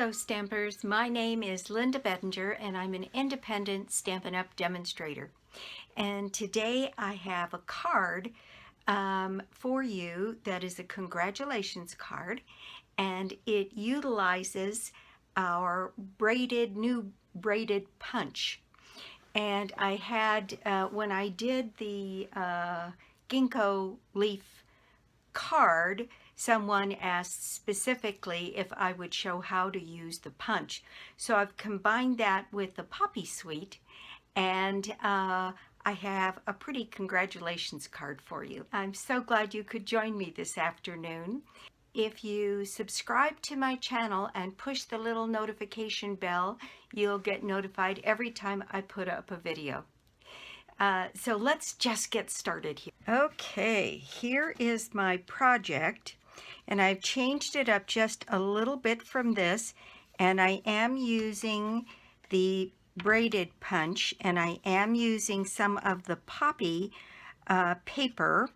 Hello Stampers, my name is Linda Bedinger and I'm an independent Stampin' Up! Demonstrator. And today I have a card for you that is a congratulations card, and it utilizes our new braided punch. And I had, when I did the ginkgo leaf card, someone asked specifically if I would show how to use the punch. So I've combined that with the Poppy suite, and I have a pretty congratulations card for you. I'm so glad you could join me this afternoon. If you subscribe to my channel and push the little notification bell, you'll get notified every time I put up a video. So let's just get started here. Okay, here is my project, and I've changed it up just a little bit from this, and I am using the braided punch, and I am using some of the Poppy paper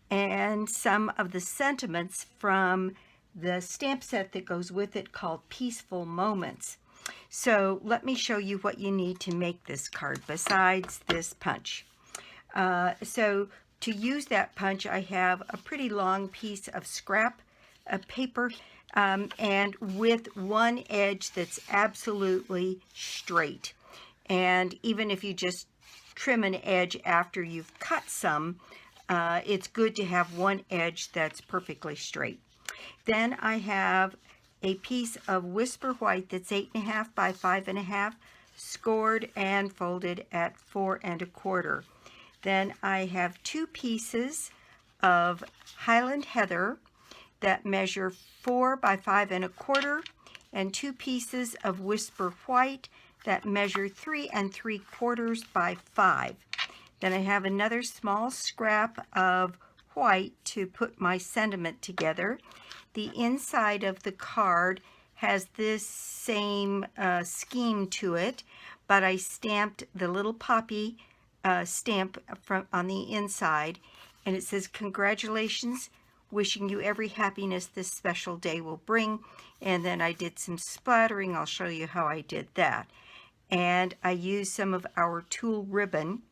and some of the sentiments from the stamp set that goes with it called Peaceful Moments. So let me show you what you need to make this card besides this punch. So to use that punch, I have a pretty long piece of scrap paper and with one edge that's absolutely straight. And even if you just trim an edge after you've cut some, it's good to have one edge that's perfectly straight. Then I have a piece of Whisper White that's 8.5 by 5.5, scored and folded at 4 1/4. Then I have 2 pieces of Highland Heather that measure 4 by 5 1/4, and 2 pieces of Whisper White that measure 3 3/4 by 5. Then I have another small scrap of white to put my sentiment together. The inside of the card has this same scheme to it, but I stamped the little poppy stamp on the inside, and it says, "Congratulations, wishing you every happiness this special day will bring." And then I did some splattering. I'll show you how I did that. And I used some of our tulle ribbon.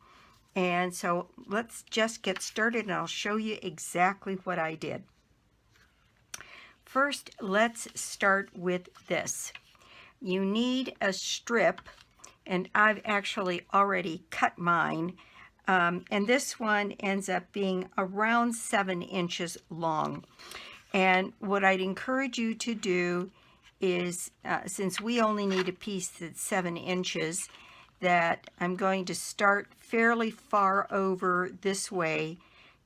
And so let's just get started, and I'll show you exactly what I did. First, let's start with this. You need a strip, and I've actually already cut mine. And this one ends up being around 7 inches long. And what I'd encourage you to do is, since we only need a piece that's 7 inches, that I'm going to start fairly far over this way,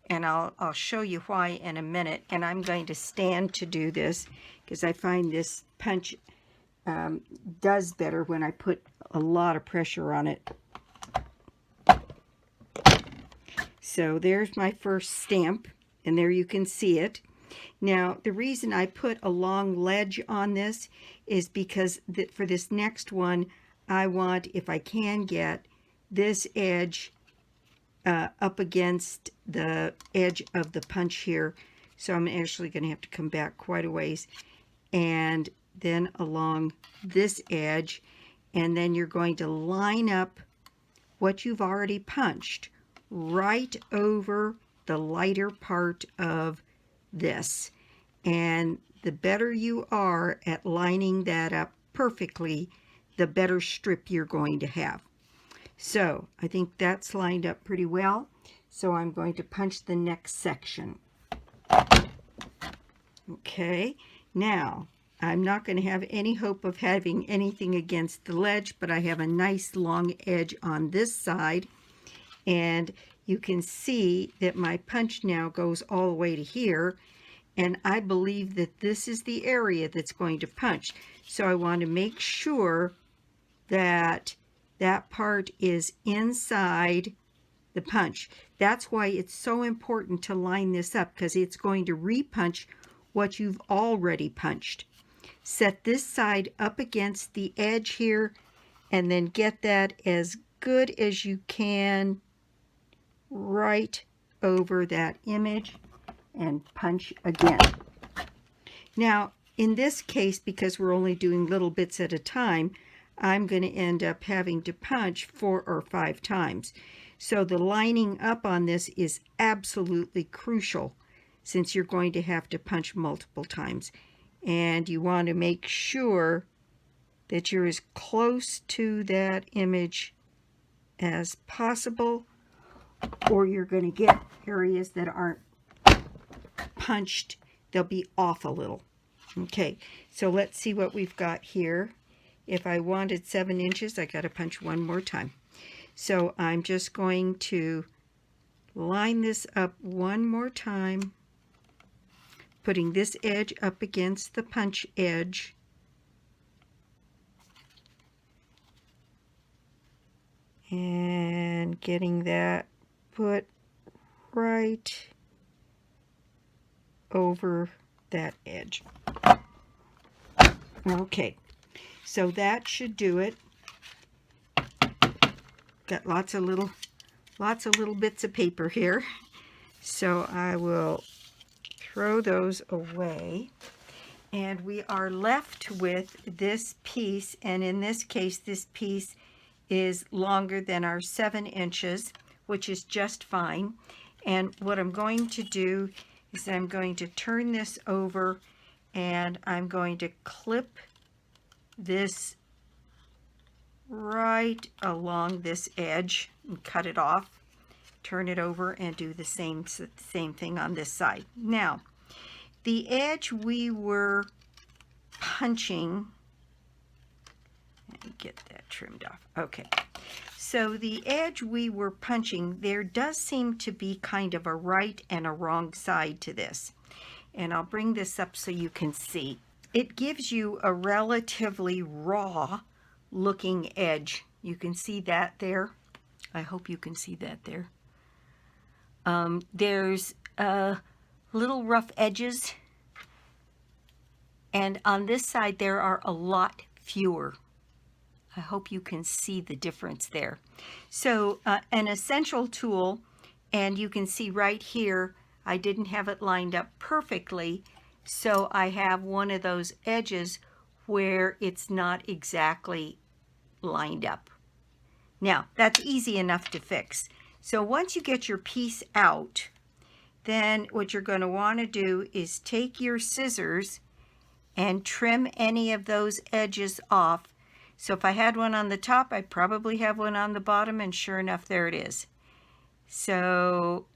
and I'll show you why in a minute. And I'm going to stand to do this because I find this punch does better when I put a lot of pressure on it. So there's my first stamp, and there you can see it. Now, the reason I put a long ledge on this is because for this next one, I want, if I can get this edge up against the edge of the punch here. So I'm actually going to have to come back quite a ways, and then along this edge, and then you're going to line up what you've already punched right over the lighter part of this. And the better you are at lining that up perfectly, the better strip you're going to have. So I think that's lined up pretty well. So I'm going to punch the next section. Okay, now I'm not going to have any hope of having anything against the ledge, but I have a nice long edge on this side, and you can see that my punch now goes all the way to here, and I believe that this is the area that's going to punch. So I want to make sure that that part is inside the punch. That's why it's so important to line this up, because it's going to repunch what you've already punched. Set this side up against the edge here, and then get that as good as you can right over that image, and punch again. Now, in this case, because we're only doing little bits at a time, I'm going to end up having to punch 4 or 5 times. So the lining up on this is absolutely crucial, since you're going to have to punch multiple times. And you want to make sure that you're as close to that image as possible, or you're going to get areas that aren't punched. They'll be off a little. Okay, so let's see what we've got here. If I wanted 7 inches, I got to punch 1 more time. So I'm just going to line this up 1 more time, putting this edge up against the punch edge. And getting that put right over that edge. Okay, so that should do it. Got lots of little bits of paper here, so I will throw those away, and we are left with this piece. And in this case, this piece is longer than our 7 inches, which is just fine. And what I'm going to do is I'm going to turn this over, and I'm going to clip this right along this edge and cut it off, turn it over, and do the same thing on this side. Now, the edge we were punching, let me get that trimmed off. Okay, so the edge we were punching, there does seem to be kind of a right and a wrong side to this. And I'll bring this up so you can see. It gives you a relatively raw looking edge. You can see that there. I hope you can see that there. There's little rough edges, and on this side there are a lot fewer. I hope you can see the difference there. So an essential tool, and you can see right here I didn't have it lined up perfectly, so I have one of those edges where it's not exactly lined up. Now, that's easy enough to fix. So once you get your piece out, then what you're going to want to do is take your scissors and trim any of those edges off. So if I had one on the top, I probably have one on the bottom, and sure enough, there it is. So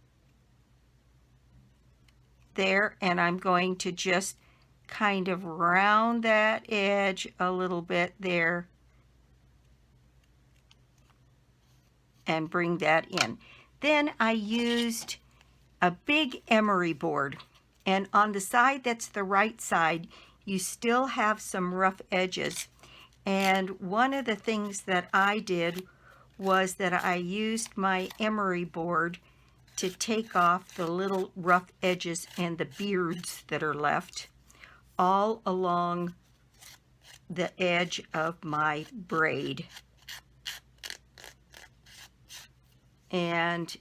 there, and I'm going to just kind of round that edge a little bit there and bring that in. Then I used a big emery board, and on the side that's the right side, you still have some rough edges. And one of the things that I did was that I used my emery board to take off the little rough edges and the beards that are left all along the edge of my braid. And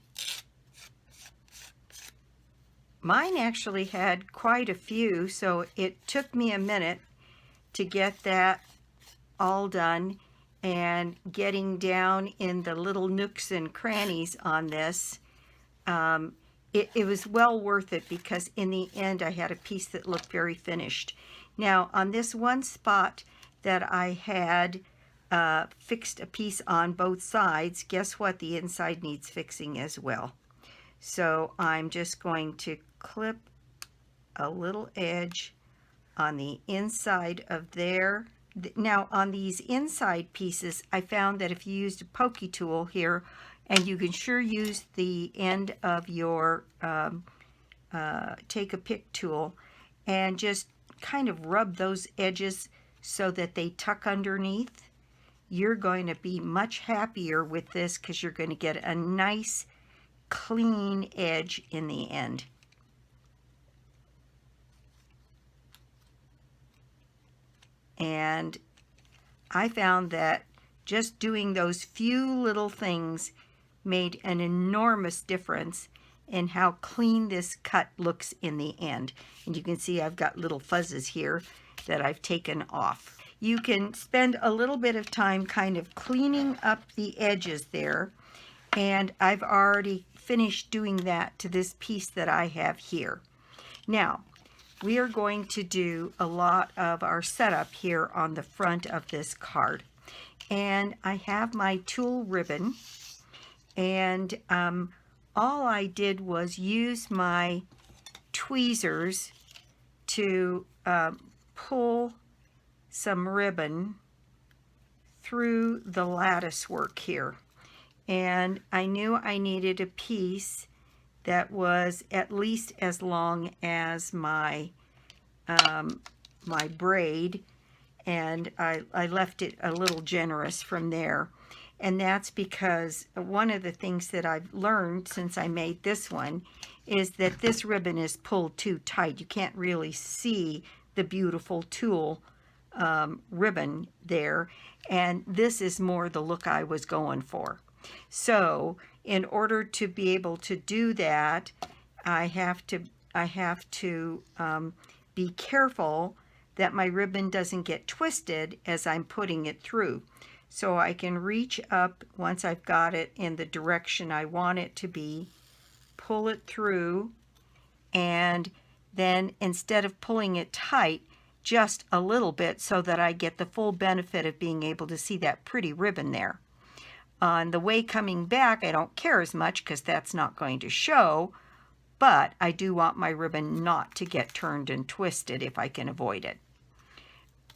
mine actually had quite a few, so it took me a minute to get that all done, and getting down in the little nooks and crannies on this. It was well worth it, because in the end I had a piece that looked very finished. Now, on this one spot that I had fixed a piece on both sides, guess what? The inside needs fixing as well. So I'm just going to clip a little edge on the inside of there. Now, on these inside pieces, I found that if you used a pokey tool here, and you can sure use the end of your take a pick tool, and just kind of rub those edges so that they tuck underneath, you're going to be much happier with this, because you're going to get a nice clean edge in the end. And I found that just doing those few little things made an enormous difference in how clean this cut looks in the end. And you can see I've got little fuzzes here, that I've taken off. You can spend a little bit of time kind of cleaning up the edges there, and I've already finished doing that to this piece that I have here. Now, we are going to do a lot of our setup here on the front of this card. And I have my tulle ribbon, and all I did was use my tweezers to pull some ribbon through the lattice work here. And I knew I needed a piece that was at least as long as my my braid, and I left it a little generous from there. And that's because one of the things that I've learned since I made this one is that this ribbon is pulled too tight. You can't really see the beautiful tulle ribbon there, and this is more the look I was going for. So in order to be able to do that, I have to be careful that my ribbon doesn't get twisted as I'm putting it through. So I can reach up once I've got it in the direction I want it to be, pull it through, and then instead of pulling it tight, just a little bit so that I get the full benefit of being able to see that pretty ribbon there. On the way coming back, I don't care as much because that's not going to show, but I do want my ribbon not to get turned and twisted if I can avoid it,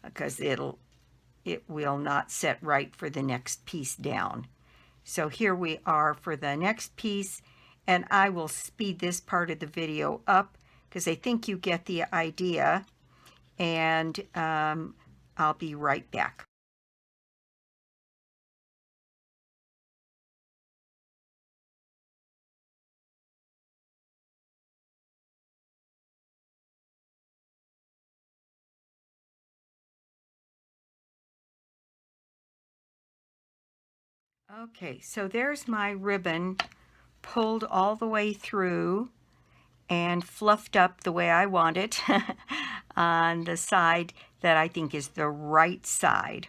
because it will not set right for the next piece down. So here we are for the next piece, and I will speed this part of the video up because I think you get the idea, and I'll be right back. Okay, so there's my ribbon pulled all the way through and fluffed up the way I want it on the side that I think is the right side.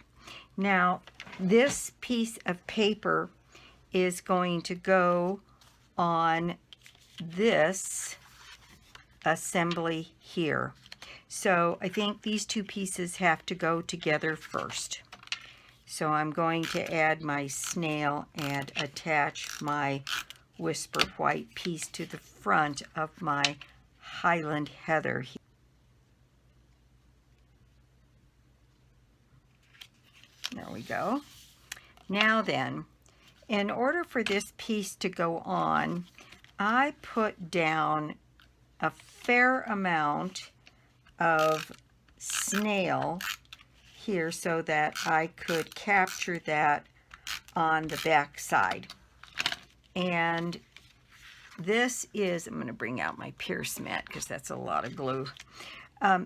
Now, this piece of paper is going to go on this assembly here. So I think these two pieces have to go together first. So I'm going to add my snail and attach my Whisper White piece to the front of my Highland Heather. There we go. Now then, in order for this piece to go on, I put down a fair amount of snail here so that I could capture that on the back side. And this is, I'm going to bring out my Pierce mat because that's a lot of glue.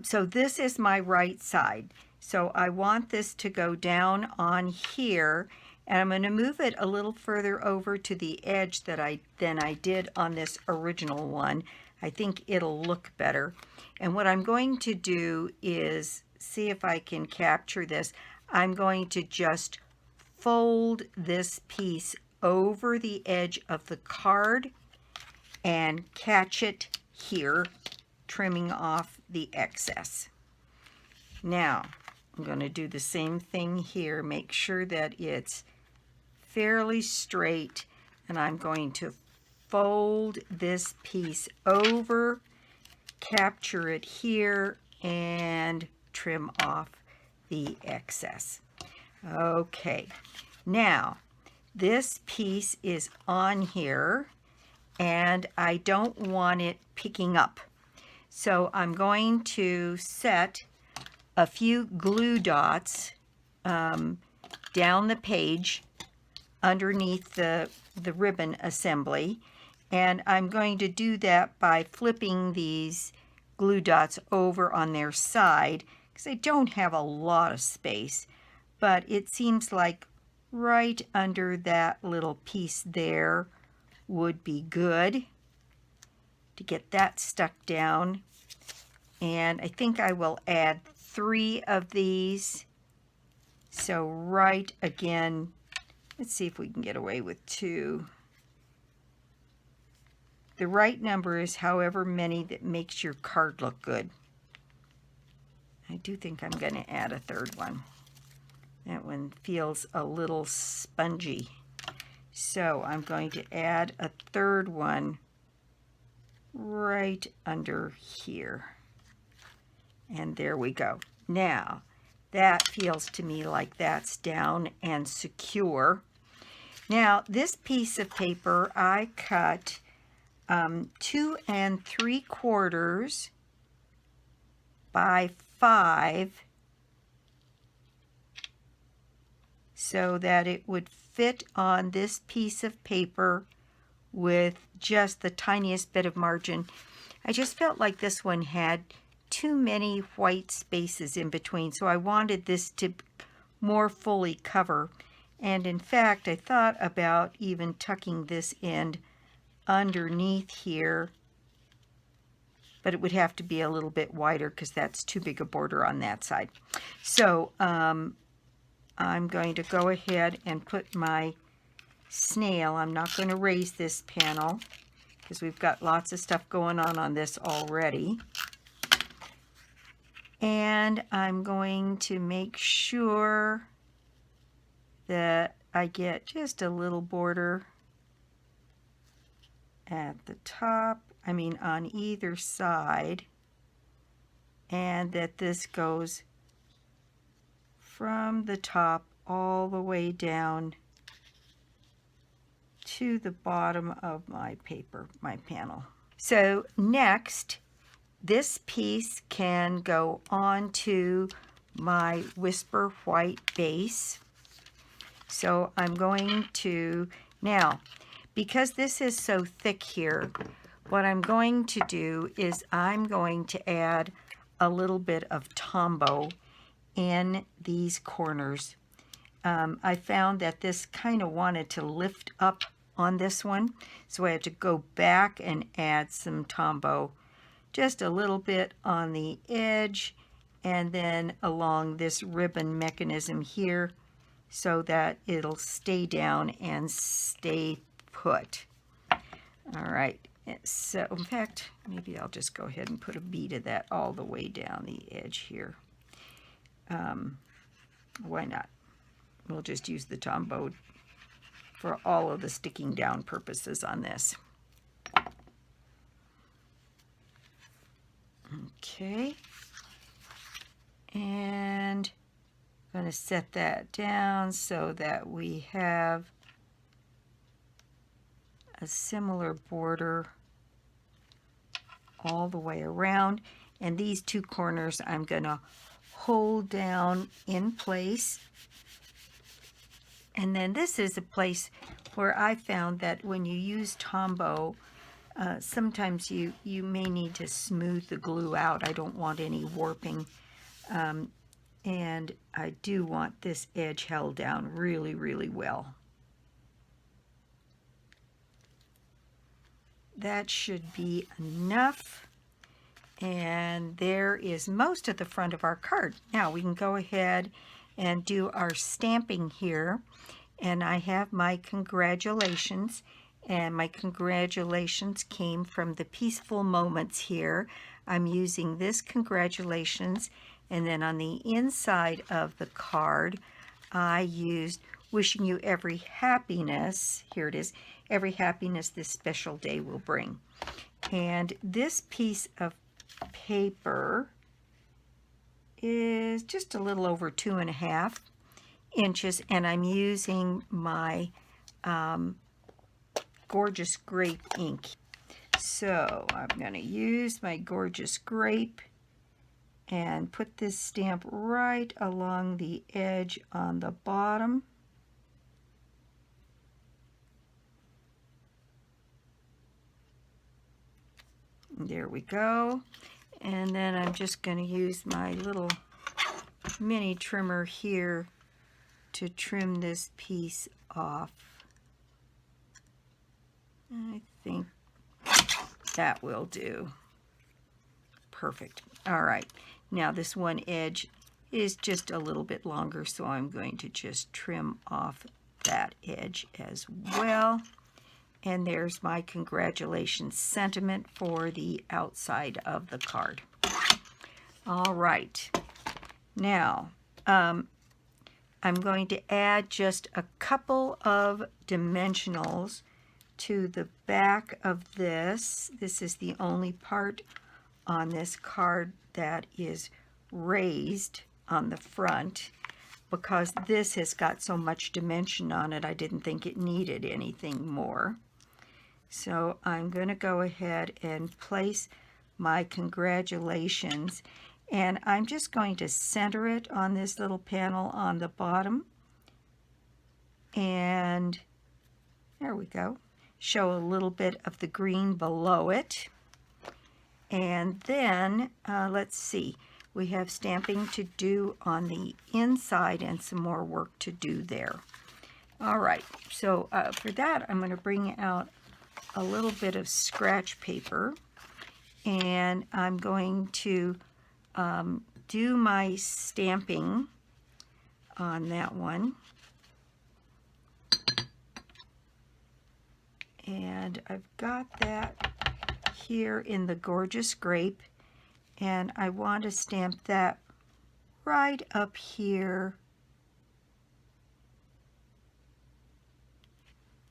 So this is my right side. So I want this to go down on here, and I'm going to move it a little further over to the edge than I did on this original one. I think it'll look better. And what I'm going to do is see if I can capture this. I'm going to just fold this piece over the edge of the card and catch it here, trimming off the excess. Now, I'm going to do the same thing here. Make sure that it's fairly straight, and I'm going to fold this piece over, capture it here, and trim off the excess. Okay, now this piece is on here, and I don't want it picking up. So I'm going to set a few glue dots down the page underneath the ribbon assembly, and I'm going to do that by flipping these glue dots over on their side because I don't have a lot of space, but it seems like right under that little piece there would be good to get that stuck down. And I think I will add 3 of these. So right again, let's see if we can get away with 2. The right number is however many that makes your card look good. I do think I'm going to add a 3rd one. That one feels a little spongy. So I'm going to add a 3rd one right under here. And there we go. Now, that feels to me like that's down and secure. Now, this piece of paper I cut 2 3/4 by 5 so that it would fit on this piece of paper with just the tiniest bit of margin. I just felt like this one had too many white spaces in between, so I wanted this to more fully cover. And in fact, I thought about even tucking this end underneath here, but it would have to be a little bit wider because that's too big a border on that side. So I'm going to go ahead and put my snail. I'm not going to raise this panel because we've got lots of stuff going on this already. And I'm going to make sure that I get just a little border at the top, I mean on either side, and that this goes from the top all the way down to the bottom of my paper, my panel. So next, this piece can go onto my Whisper White base. So I'm going to, now, because this is so thick here, what I'm going to do is I'm going to add a little bit of Tombow in these corners. I found that this kind of wanted to lift up on this one, so I had to go back and add some Tombow, just a little bit on the edge and then along this ribbon mechanism here so that it'll stay down and stay put. All right, so in fact, maybe I'll just go ahead and put a bead of that all the way down the edge here. Why not? We'll just use the Tombow for all of the sticking down purposes on this. Okay, and I'm going to set that down so that we have a similar border all the way around. And these 2 corners I'm going to hold down in place. And then this is a place where I found that when you use Tombow, sometimes you may need to smooth the glue out. I don't want any warping. And I do want this edge held down really, really well. That should be enough. And there is most of the front of our card. Now we can go ahead and do our stamping here. And I have my congratulations. And my congratulations came from the Peaceful Moments here. I'm using this congratulations. And then on the inside of the card, I used wishing you every happiness. Here it is. Every happiness this special day will bring. And this piece of paper is just a little over 2.5 inches. And I'm using my Gorgeous Grape ink. So I'm going to use my Gorgeous Grape and put this stamp right along the edge on the bottom. There we go. And then I'm just going to use my little mini trimmer here to trim this piece off. I think that will do. perfect. All right, now this one edge is just a little bit longer, so I'm going to just trim off that edge as well. And there's my congratulations sentiment for the outside of the card. All right, now I'm going to add just a couple of dimensionals to the back of this. This is the only part on this card that is raised on the front, because this has got so much dimension on it, I didn't think it needed anything more. So I'm going to go ahead and place my congratulations, and I'm just going to center it on this little panel on the bottom, and there we go. Show a little bit of the green below it. And then let's see, we have stamping to do on the inside and some more work to do there. All right, so for that I'm going to bring out a little bit of scratch paper, and I'm going to do my stamping on that one. And I've got that here in the Gorgeous Grape, and I want to stamp that right up here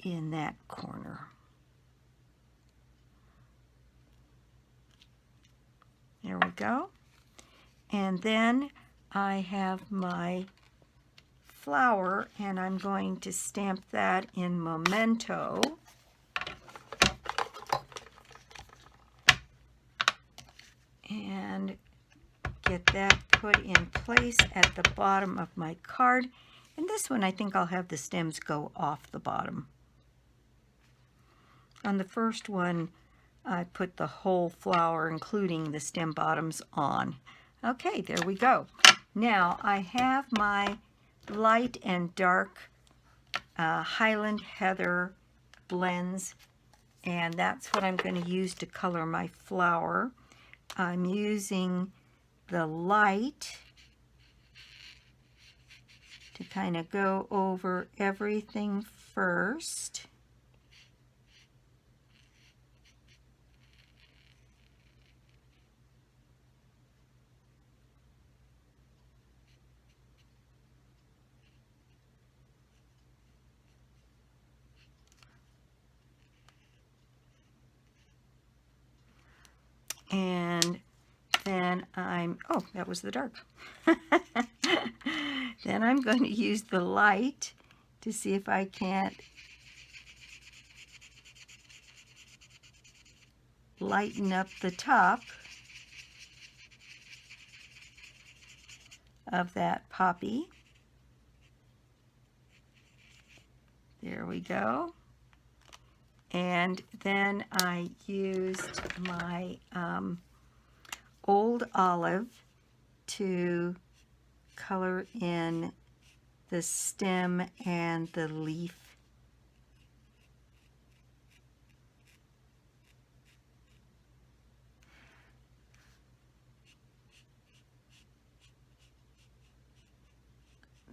in that corner. There we go. And then I have my flower, and I'm going to stamp that in Memento. And get that put in place at the bottom of my card. And this one, I think I'll have the stems go off the bottom. On the first one, I put the whole flower, including the stem bottoms, on. Okay, there we go. Now I have my light and dark Highland Heather blends, and that's what I'm going to use to color my flower. I'm using the light to kind of go over everything first. And then oh, that was the dark. Then I'm going to use the light to see if I can't lighten up the top of that poppy. There we go. And then I used my old olive to color in the stem and the leaf.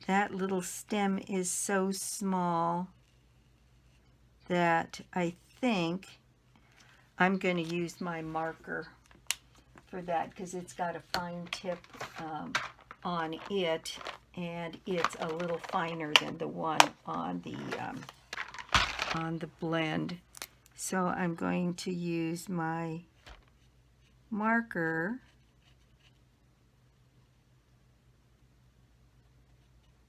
That little stem is so small that I think I'm going to use my marker for that, because it's got a fine tip on it, and it's a little finer than the one on the blend. So I'm going to use my marker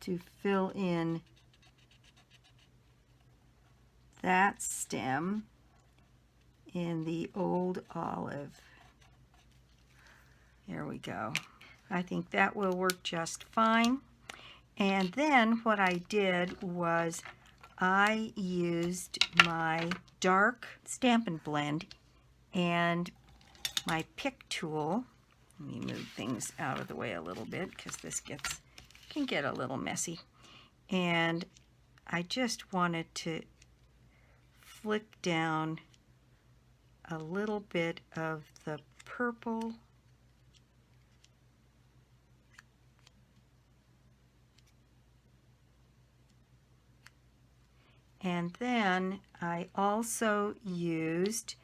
to fill in that stem in the old olive. There we go. I think that will work just fine. And then what I did was I used my dark Stampin' Blend and my pick tool. Let me move things out of the way a little bit, because this can get a little messy. And I just wanted to flick down a little bit of the purple And then I also used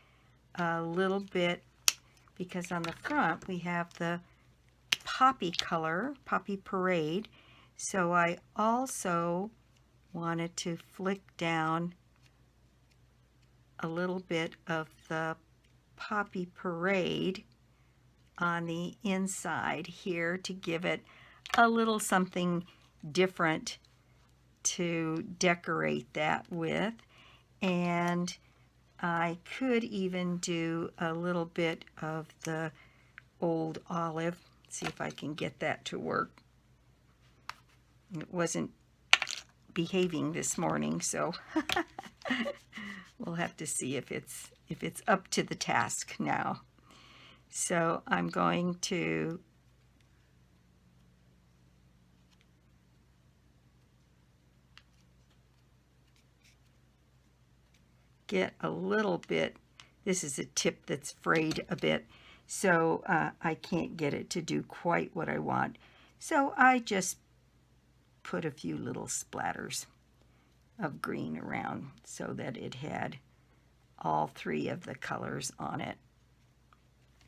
a little bit, because on the front we have the poppy color, Poppy Parade. So I also wanted to flick down a little bit of the Poppy Parade on the inside here to give it a little something different to decorate that with. And I could even do a little bit of the old olive. See if I can get that to work. It wasn't behaving this morning, so we'll have to see if it's up to the task now. So I'm going to get a little bit. This is a tip that's frayed a bit, so I can't get it to do quite what I want. So I just put a few little splatters of green around so that it had all three of the colors on it.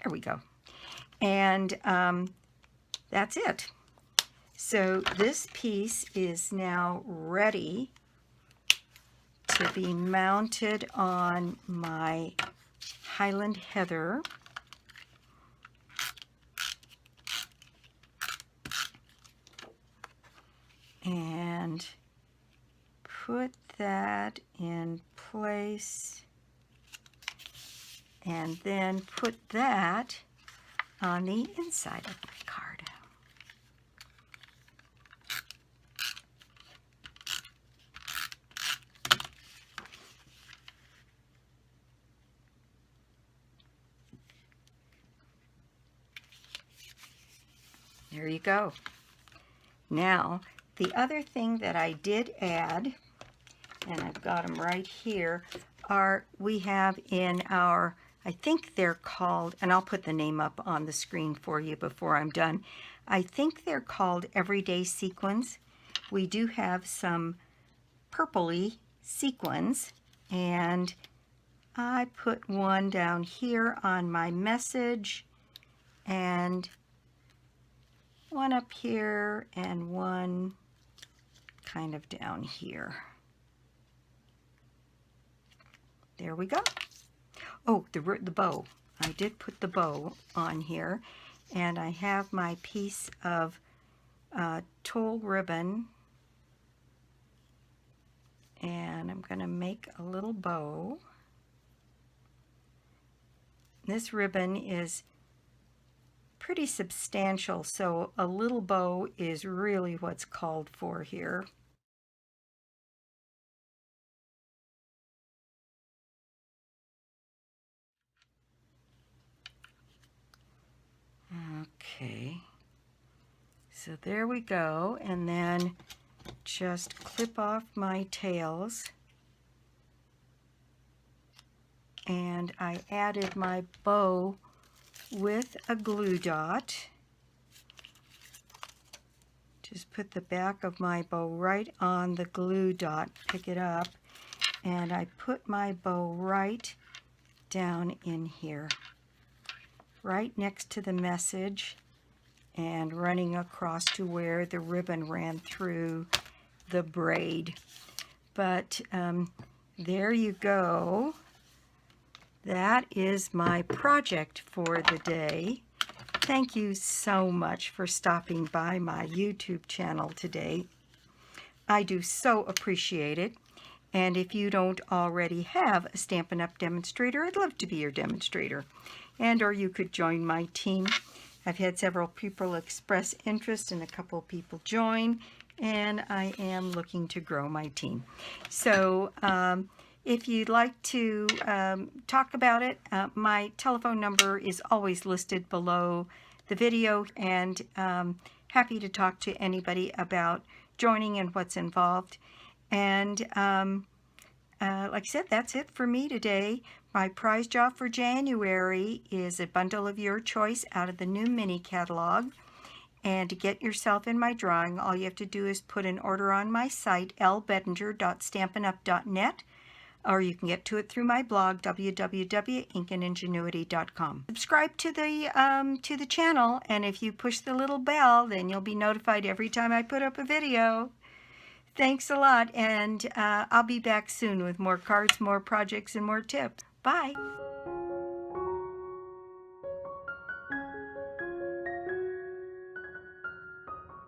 There we go. And that's it. So this piece is now ready to be mounted on my Highland Heather. And put that in place, and then put that on the inside of my card. There you go. Now, the other thing that I did add, and I've got them right here, are we have in our, I think they're called, and I'll put the name up on the screen for you before I'm done. I think they're called Everyday Sequins. We do have some purpley sequins, and I put one down here on my message, and one up here, and one kind of down here. There we go. Oh, the bow. I did put the bow on here, and I have my piece of tulle ribbon, and I'm going to make a little bow. This ribbon is pretty substantial, so a little bow is really what's called for here. Okay, so there we go, and then just clip off my tails, and I added my bow with a glue dot. Just put the back of my bow right on the glue dot, pick it up, and I put my bow right down in here, right next to the message, and running across to where the ribbon ran through the braid. But there you go. That is my project for the day. Thank you so much for stopping by my YouTube channel today. I do so appreciate it. And if you don't already have a Stampin' Up! Demonstrator, I'd love to be your demonstrator. And or you could join my team. I've had several people express interest and a couple of people join, and I am looking to grow my team. So if you'd like to talk about it, my telephone number is always listed below the video, and happy to talk to anybody about joining and what's involved. And like I said, that's it for me today. My prize job for January is a bundle of your choice out of the new mini catalog. And to get yourself in my drawing, all you have to do is put an order on my site, lbedinger.stampinup.net, or you can get to it through my blog, www.inkingenuity.com. Subscribe to the channel, and if you push the little bell, then you'll be notified every time I put up a video. Thanks a lot, and I'll be back soon with more cards, more projects, and more tips. Bye!